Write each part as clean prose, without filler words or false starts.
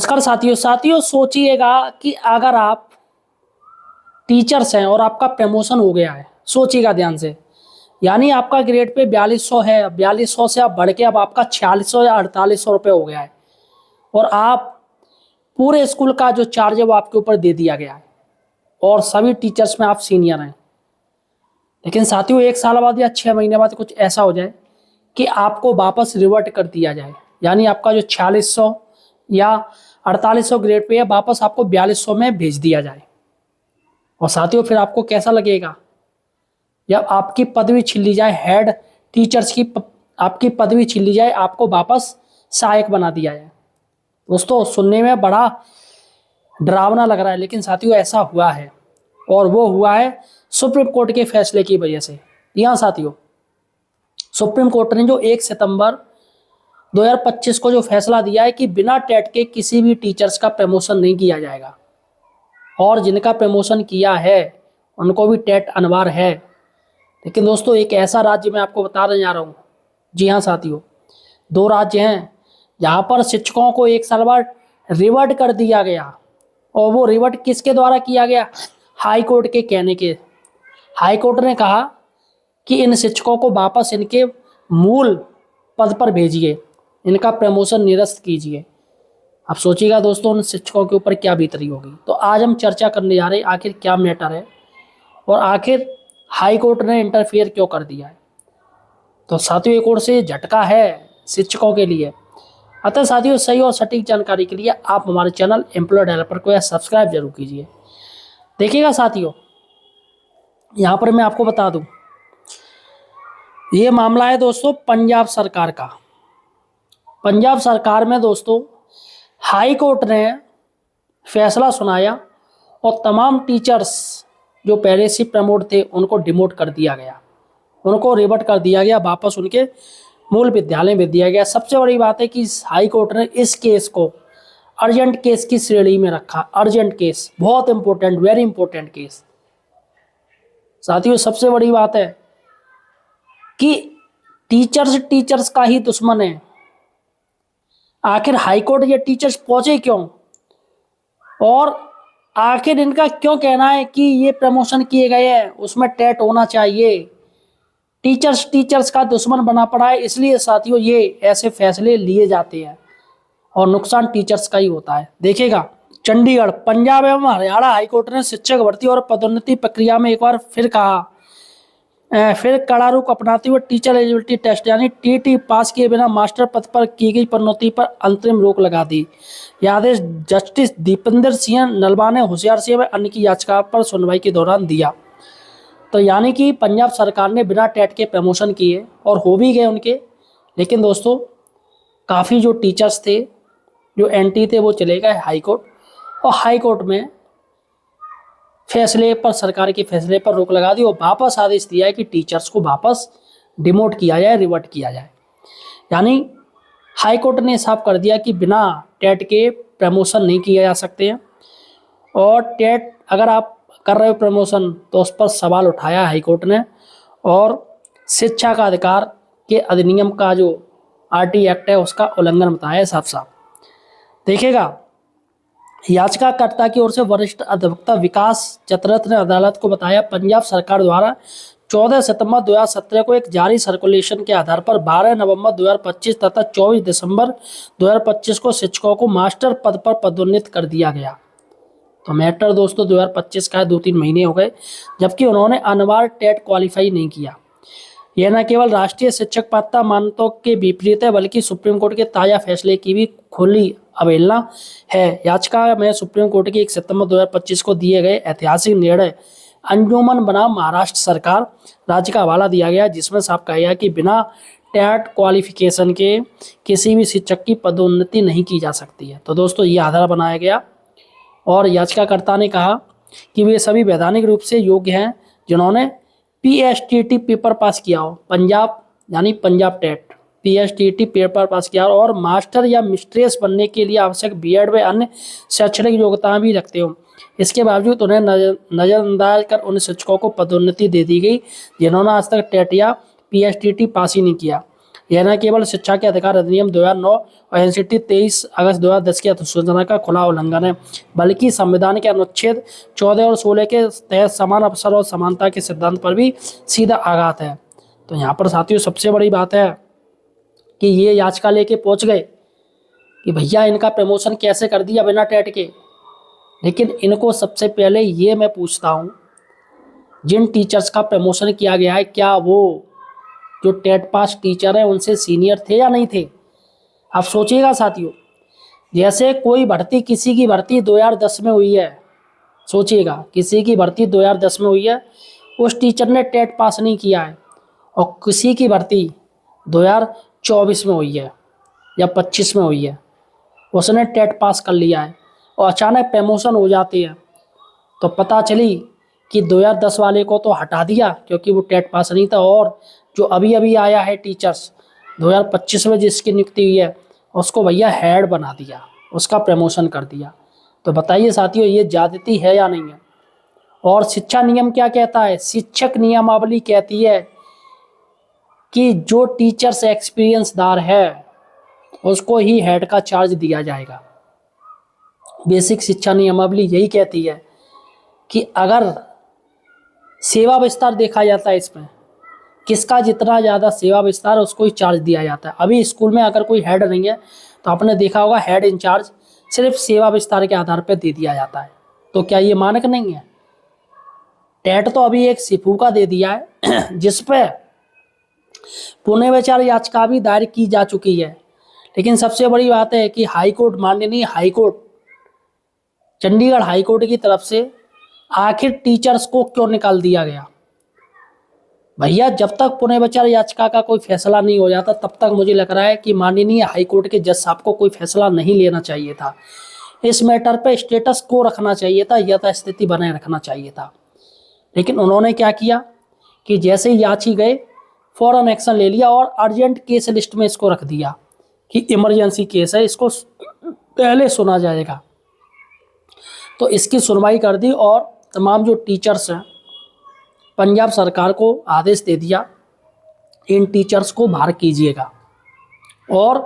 नमस्कार साथियों साथियों सोचिएगा कि अगर आप टीचर्स हैं और आपका प्रमोशन हो गया है, सोचिएगा ध्यान से। यानी आपका ग्रेड पे 4200 है, 4200 से आप बढ़ के अब आपका 4600 या 4800 रुपये हो गया है और आप पूरे स्कूल का जो चार्ज है वो आपके ऊपर दे दिया गया है और सभी टीचर्स में आप सीनियर हैं। लेकिन साथियों 1 साल बाद या 6 महीने बाद कुछ ऐसा हो जाए कि आपको वापस रिवर्ट कर दिया जाए, यानी आपका जो 4600 या 4800 ग्रेड पे है वापस आपको 4200 में भेज दिया जाए। और साथियों फिर आपको कैसा लगेगा? या आपकी पदवी छीन ली जाए, हेड टीचर्स की आपकी पदवी छीन ली जाए, आपको वापस सहायक बना दिया जाए। दोस्तों सुनने में बड़ा डरावना लग रहा है, लेकिन साथियों ऐसा हुआ है और वो हुआ है सुप्रीम कोर्ट के फैसले की वजह से। यहाँ साथियों सुप्रीम कोर्ट ने जो 1 सितंबर 2025 को जो फैसला दिया है कि बिना टेट के किसी भी टीचर्स का प्रमोशन नहीं किया जाएगा और जिनका प्रमोशन किया है उनको भी टेट अनिवार्य है। लेकिन दोस्तों एक ऐसा राज्य मैं आपको बताने जा रहा हूँ, जी हाँ साथियों 2 राज्य हैं जहाँ पर शिक्षकों को 1 साल बाद रिवर्ट कर दिया गया। और वो रिवर्ट किसके द्वारा किया गया? हाई कोर्ट के कहने के। हाई कोर्ट ने कहा कि इन शिक्षकों को वापस इनके मूल पद पर भेजिए, इनका प्रमोशन निरस्त कीजिए। अब सोचिएगा दोस्तों उन शिक्षकों के ऊपर क्या बीत रही होगी। तो आज हम चर्चा करने जा रहे हैं आखिर क्या मैटर है और आखिर हाई कोर्ट ने इंटरफेयर क्यों कर दिया है। तो साथियों एक ओर से झटका है शिक्षकों के लिए। अतः साथियों सही और सटीक जानकारी के लिए आप हमारे चैनल एम्प्लॉय डेवलपर को सब्सक्राइब जरूर कीजिए। देखिएगा साथियों यहाँ पर मैं आपको बता दूं, ये मामला है दोस्तों पंजाब सरकार का। पंजाब सरकार में दोस्तों हाई कोर्ट ने फैसला सुनाया और तमाम टीचर्स जो पहले से प्रमोट थे उनको डिमोट कर दिया गया, उनको रिवर्ट कर दिया गया, वापस उनके मूल विद्यालय में दिया गया। सबसे बड़ी बात है कि हाई कोर्ट ने इस केस को अर्जेंट केस की श्रेणी में रखा। अर्जेंट केस, बहुत इंपॉर्टेंट, वेरी इंपॉर्टेंट केस। साथियों सबसे बड़ी बात है कि टीचर्स का ही दुश्मन है। आखिर हाईकोर्ट ये टीचर्स पहुंचे क्यों और आखिर इनका क्यों कहना है कि ये प्रमोशन किए गए हैं उसमें टेट होना चाहिए? टीचर्स का दुश्मन बना पड़ा है, इसलिए साथियों ये ऐसे फैसले लिए जाते हैं और नुकसान टीचर्स का ही होता है। देखिएगा चंडीगढ़, पंजाब एवं हरियाणा हाईकोर्ट ने शिक्षक भर्ती और पदोन्नति प्रक्रिया में एक बार फिर कहा, फिर कड़ा रुख अपनाते हुए टीचर एलिजिबिलिटी टेस्ट यानी टीटी पास किए बिना मास्टर पद पर की गई प्रोन्नति पर अंतरिम रोक लगा दी। यह आदेश जस्टिस दीपेंद्र सिंह नलवा ने होशियार सिंह व अन्य की याचिका पर सुनवाई के दौरान दिया। तो यानी कि पंजाब सरकार ने बिना टेट के प्रमोशन किए और हो भी गए उनके। लेकिन दोस्तों काफ़ी जो टीचर्स थे जो एंटी थे वो चले गए हाई कोर्ट और हाई कोर्ट में फैसले पर, सरकार के फैसले पर रोक लगा दी और वापस आदेश दिया है कि टीचर्स को वापस डिमोट किया जाए, रिवर्ट किया जाए। यानी हाई कोर्ट ने साफ कर दिया कि बिना टेट के प्रमोशन नहीं किया जा सकते हैं और टेट अगर आप कर रहे हो प्रमोशन तो उस पर सवाल उठाया हाई कोर्ट ने। और शिक्षा का अधिकार के अधिनियम का जो आरटी एक्ट है उसका उल्लंघन बताया है साफ साफ। देखिएगा याचिकाकर्ता की ओर से वरिष्ठ अधिवक्ता विकास चतरथ ने अदालत को बताया पंजाब सरकार द्वारा 14 सितंबर 2017 को एक जारी सर्कुलेशन के आधार पर 12 नवंबर 2025 तथा 24 दिसंबर 2025 को शिक्षकों को मास्टर पद पर पदोन्नत कर दिया गया। तो मैटर दोस्तों 2025 का 2-3 महीने हो गए, जबकि उन्होंने अनिवार्य टेट क्वालिफाई नहीं किया। यह न केवल राष्ट्रीय शिक्षक पात्रता मानकों के विपरीत है बल्कि सुप्रीम कोर्ट के ताज़ा फैसले की भी खुली अवहेलना है। याचिका में सुप्रीम कोर्ट के 1 सितंबर 2025 को दिए गए ऐतिहासिक निर्णय अंजुमन बनाम महाराष्ट्र सरकार राज्य का हवाला दिया गया, जिसमें साफ कहा गया कि बिना टेट क्वालिफिकेशन के किसी भी शिक्षक की पदोन्नति नहीं की जा सकती है। तो दोस्तों ये आधार बनाया गया और याचिकाकर्ता ने कहा कि वे सभी वैधानिक रूप से योग्य हैं जिन्होंने PSTT पेपर पास किया हो, पंजाब यानी Punjab TET PSTT paper pass किया और मास्टर या मिस्ट्रेस बनने के लिए आवश्यक बीएड व अन्य शैक्षणिक योग्यता भी रखते हो। इसके बावजूद उन्हें नज़रअंदाज कर उन शिक्षकों को पदोन्नति दे दी गई जिन्होंने आज तक टेट या PSTT पास ही नहीं किया। यह न केवल शिक्षा के अधिकार अधिनियम 2009 और एनसीटी 23 अगस्त 2010 की अधिसूचना का खुला उल्लंघन है, बल्कि संविधान के अनुच्छेद 14 और 16 के तहत समान अवसर और समानता के सिद्धांत पर भी सीधा आघात है। तो यहाँ पर साथियों सबसे बड़ी बात है कि ये याचिका लेके पहुंच गए कि भैया इनका प्रमोशन कैसे कर दिया बिना टेट के। लेकिन इनको सबसे पहले ये मैं पूछता हूँ, जिन टीचर्स का प्रमोशन किया गया है, क्या वो जो टेट पास टीचर है उनसे सीनियर थे या नहीं थे? आप सोचिएगा साथियों, जैसे कोई भर्ती, किसी की भर्ती 2010 में हुई है, सोचिएगा किसी की भर्ती 2010 में हुई है, उस टीचर ने टेट पास नहीं किया है, और किसी की भर्ती 2024 में हुई है या 25 में हुई है, उसने टेट पास कर लिया है और अचानक प्रमोशन हो जाती है, तो पता चली कि 2010 वाले को तो हटा दिया क्योंकि वो टेट पास नहीं था, और जो अभी अभी आया है टीचर्स 2025 में जिसकी नियुक्ति हुई है उसको भैया हेड बना दिया, उसका प्रमोशन कर दिया। तो बताइए साथियों, ये ज्यादती है या नहीं है? और शिक्षा नियम क्या कहता है? शिक्षक नियमावली कहती है कि जो टीचर्स एक्सपीरियंसदार है उसको ही हेड का चार्ज दिया जाएगा। बेसिक शिक्षा नियमावली यही कहती है कि अगर सेवा विस्तार देखा जाता है, इसमें किसका जितना ज़्यादा सेवा विस्तार उसको ही चार्ज दिया जाता है। अभी स्कूल में अगर कोई हेड नहीं है तो आपने देखा होगा हेड इंचार्ज सिर्फ सेवा विस्तार के आधार पर दे दिया जाता है। तो क्या ये मानक नहीं है? टेट तो अभी एक सिफू का दे दिया है जिस पे पुनर्विचार याचिका भी दायर की जा चुकी है। लेकिन सबसे बड़ी बात है कि हाईकोर्ट, माननीय हाईकोर्ट, चंडीगढ़ हाईकोर्ट की तरफ से आखिर टीचर्स को क्यों निकाल दिया गया? भैया जब तक पुनर्विचार याचिका का कोई फैसला नहीं हो जाता तब तक मुझे लग रहा है कि माननीय हाईकोर्ट के जज साहब को कोई फैसला नहीं लेना चाहिए था। इस मैटर पे स्टेटस को रखना चाहिए था, यथास्थिति बनाए रखना चाहिए था। लेकिन उन्होंने क्या किया कि जैसे ही याची गए फौरन एक्शन ले लिया और अर्जेंट केस लिस्ट में इसको रख दिया कि इमरजेंसी केस है, इसको पहले सुना जाएगा। तो इसकी सुनवाई कर दी और तमाम जो टीचर्स हैं, पंजाब सरकार को आदेश दे दिया इन टीचर्स को बाहर कीजिएगा और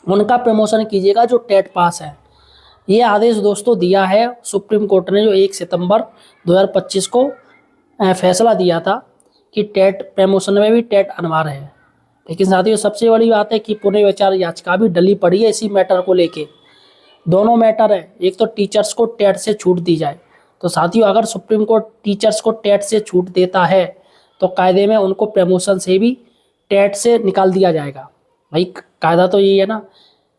उनका प्रमोशन कीजिएगा जो टेट पास है। ये आदेश दोस्तों दिया है सुप्रीम कोर्ट ने, जो 1 सितंबर 2025 को फैसला दिया था कि टेट प्रमोशन में भी टेट अनिवार्य है। लेकिन साथियों सबसे बड़ी बात है कि पुनर्विचार याचिका भी डली पड़ी है इसी मैटर को लेके। दोनों मैटर है, एक तो टीचर्स को टेट से छूट दी जाए, तो साथियों अगर सुप्रीम कोर्ट टीचर्स को टेट से छूट देता है तो कायदे में उनको प्रमोशन से भी टेट से निकाल दिया जाएगा। भाई कायदा तो यही है ना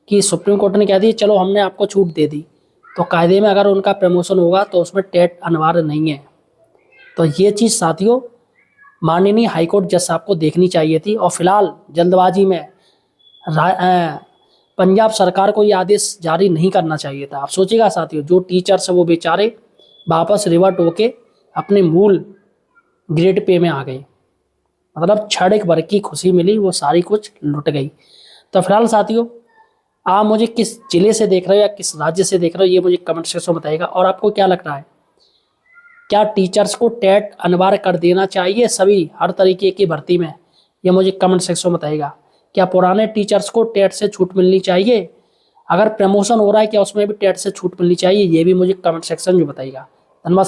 कि सुप्रीम कोर्ट ने कह दी चलो हमने आपको छूट दे दी, तो कायदे में अगर उनका प्रमोशन होगा तो उसमें टेट अनिवार्य नहीं है। तो ये चीज़ साथियों माननीय हाईकोर्ट जज साहब को देखनी चाहिए थी, और फिलहाल जल्दबाजी में पंजाब सरकार को ये आदेश जारी नहीं करना चाहिए था। आप सोचिएगा साथियों, जो टीचर्स है वो बेचारे वापस रिवर्ट होके अपने मूल ग्रेड पे में आ गए, मतलब क्षणिक भर की खुशी मिली वो सारी कुछ लुट गई। तो फिलहाल साथियों आप मुझे किस जिले से देख रहे हो या किस राज्य से देख रहे हो ये मुझे कमेंट सेक्शन में बताइएगा। और आपको क्या लग रहा है, क्या टीचर्स को टेट अनिवार्य कर देना चाहिए सभी हर तरीके की भर्ती में? ये मुझे कमेंट सेक्शन में बताइएगा। क्या पुराने टीचर्स को टेट से छूट मिलनी चाहिए? अगर प्रमोशन हो रहा है क्या उसमें भी टेट से छूट मिलनी चाहिए? ये भी मुझे कमेंट सेक्शन में बताइएगा। धन्यवाद।